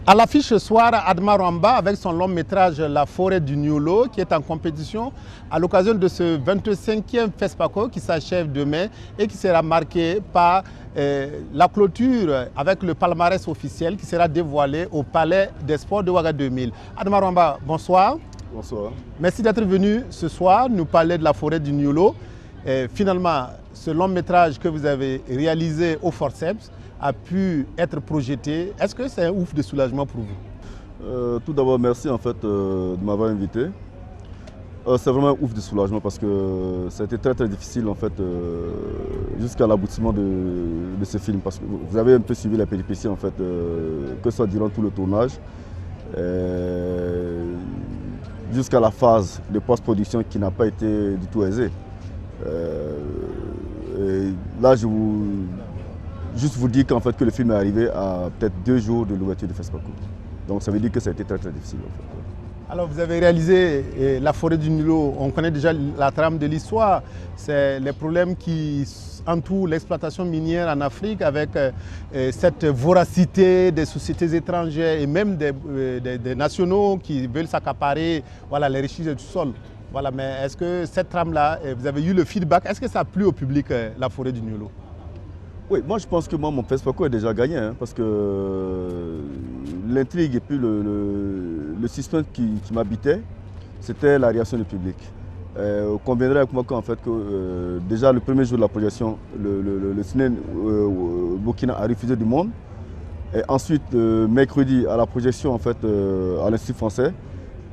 À l'affiche ce soir, Adma Rwamba avec son long métrage La forêt du Niolo qui est en compétition à l'occasion de ce 25e FESPACO qui s'achève demain et qui sera marqué par la clôture avec le palmarès officiel qui sera dévoilé au Palais des Sports de Ouaga 2000. Adma Rwamba, bonsoir. Bonsoir. Merci d'être venu ce soir nous parler de La forêt du Niolo. Finalement, ce long métrage que vous avez réalisé au forceps a pu être projeté. Est-ce que c'est un ouf de soulagement pour vous? Tout d'abord, merci en fait de m'avoir invité. C'est vraiment un ouf de soulagement parce que ça a été très difficile en fait jusqu'à l'aboutissement de ce film. Parce que vous avez un peu suivi la péripétie en fait, que ce soit durant tout le tournage, jusqu'à la phase de post-production qui n'a pas été du tout aisée. Là, je vous juste vous dire qu'en fait que le film est arrivé à peut-être 2 jours de l'ouverture du FESPACO. Donc ça veut dire que ça a été très difficile en fait. Alors vous avez réalisé La forêt du Niolo, on connaît déjà la trame de l'histoire, c'est les problèmes qui entourent l'exploitation minière en Afrique avec cette voracité des sociétés étrangères et même des nationaux qui veulent s'accaparer les richesses du sol. Voilà, mais est-ce que cette trame-là, vous avez eu le feedback, est-ce que ça a plu au public, La forêt du Niolo? Oui, moi je pense que mon FESPACO est déjà gagné parce que l'intrigue et puis le suspense qui m'habitait, c'était la réaction du public. On conviendrait avec moi qu'en fait que déjà le premier jour de la projection, le cinéma Burkina a refusé du monde. Et ensuite, mercredi à la projection en fait, à l'Institut français,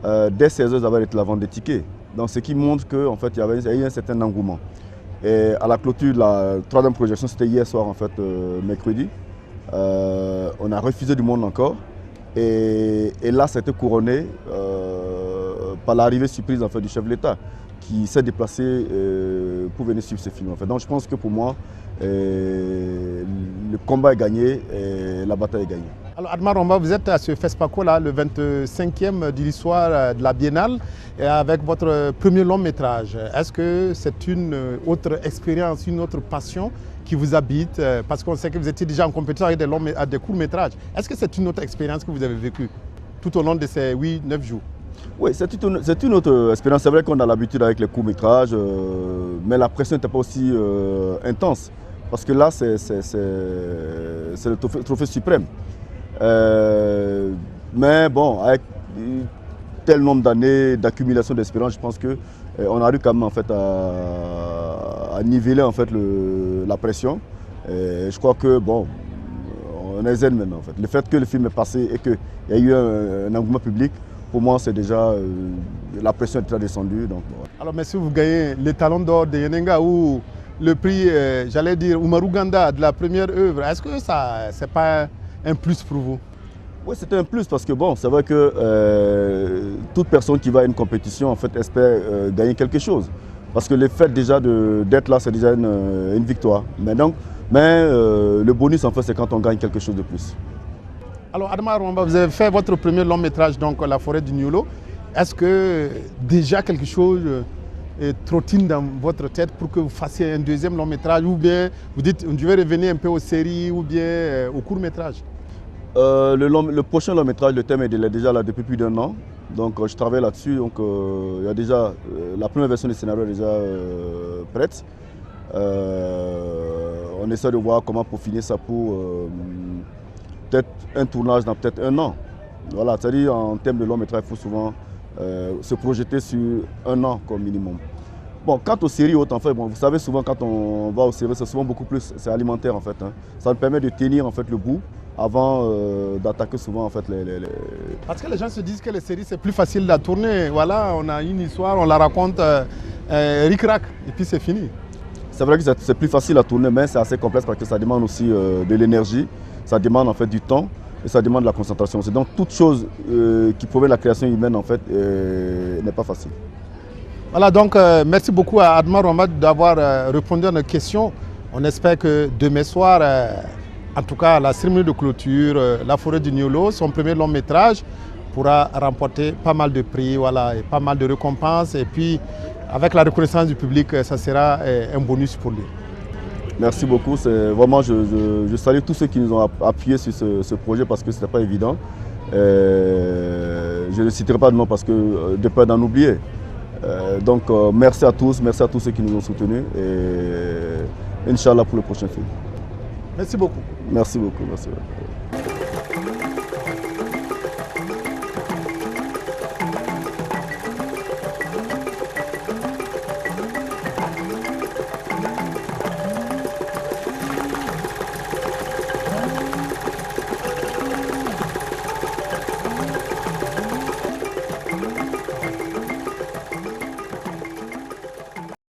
dès 16h, ça va être la vente des tickets. Donc ce qui montre qu'en fait, il y a eu un certain engouement. Et à la clôture de la 3e projection, c'était hier soir en fait, mercredi. On a refusé du monde encore. Et là, c'était couronné par l'arrivée surprise en fait, du chef de l'État qui s'est déplacé pour venir suivre ce film. En fait. Donc je pense que pour moi, le combat est gagné et la bataille est gagnée. Alors Adma Rwamba, vous êtes à ce FESPACO-là, le 25e de l'histoire de la Biennale, et avec votre premier long métrage. Est-ce que c'est une autre expérience, une autre passion qui vous habite? Parce qu'on sait que vous étiez déjà en compétition avec des courts métrages. Est-ce que c'est une autre expérience que vous avez vécue tout au long de ces 8-9 jours? Oui, c'est une autre expérience. C'est vrai qu'on a l'habitude avec les courts métrages, mais la pression n'était pas aussi intense. Parce que là, c'est le trophée suprême. Mais bon, avec tel nombre d'années d'accumulation d'espérance, je pense qu'on arrive quand même en fait, à niveler en fait, la pression. Et je crois que bon, on est zen maintenant. En fait. Le fait que le film est passé et qu'il y a eu un engouement public, pour moi, c'est déjà la pression est déjà descendue. Donc, ouais. Alors, mais si vous gagnez les talons d'or de Yenenga ou le prix, j'allais dire, Umaru Ganda de la première œuvre, est-ce que ça, c'est pas un plus pour vous? Oui, c'était un plus parce que bon, c'est vrai que toute personne qui va à une compétition en fait, espère gagner quelque chose. Parce que le fait déjà d'être là, c'est déjà une victoire. Mais le bonus, en fait, c'est quand on gagne quelque chose de plus. Alors, Adma Rwamba, vous avez fait votre premier long métrage, donc La forêt du Niolo. Est-ce que déjà quelque chose trottine dans votre tête pour que vous fassiez un deuxième long métrage, ou bien vous dites je vais revenir un peu aux séries ou bien au court métrage? Le prochain long métrage, le thème est déjà là depuis plus d'1 an. Donc je travaille là-dessus. Donc il y a déjà la première version du scénario est déjà prête. On essaie de voir comment peaufiner ça pour peut-être un tournage dans peut-être 1 an. Voilà, c'est-à-dire en termes de long métrage, il faut souvent se projeter sur 1 an comme minimum. Bon, quant aux séries hautes, en fait, bon, vous savez souvent quand on va aux séries, c'est souvent beaucoup plus, c'est alimentaire en fait. Hein. Ça nous permet de tenir en fait le bout avant d'attaquer souvent en fait Parce que les gens se disent que les séries c'est plus facile à tourner. Voilà, on a une histoire, on la raconte ric-rac et puis c'est fini. C'est vrai que c'est plus facile à tourner, mais c'est assez complexe parce que ça demande aussi de l'énergie, ça demande en fait du temps et ça demande de la concentration. C'est donc toute chose qui provient de la création humaine en fait n'est pas facile. Voilà, donc merci beaucoup à Adma Rwamba d'avoir répondu à nos questions. On espère que demain soir, en tout cas à la cérémonie de clôture, La forêt du Niolo, son premier long métrage, pourra remporter pas mal de prix, voilà, et pas mal de récompenses. Et puis, avec la reconnaissance du public, ça sera un bonus pour lui. Merci beaucoup. Vraiment, je salue tous ceux qui nous ont appuyés sur ce projet parce que ce n'était pas évident. Je ne citerai pas de nom parce que de peur d'en oublier. Donc merci à tous ceux qui nous ont soutenus et Inch'Allah pour le prochain film. Merci beaucoup. Merci beaucoup. Merci.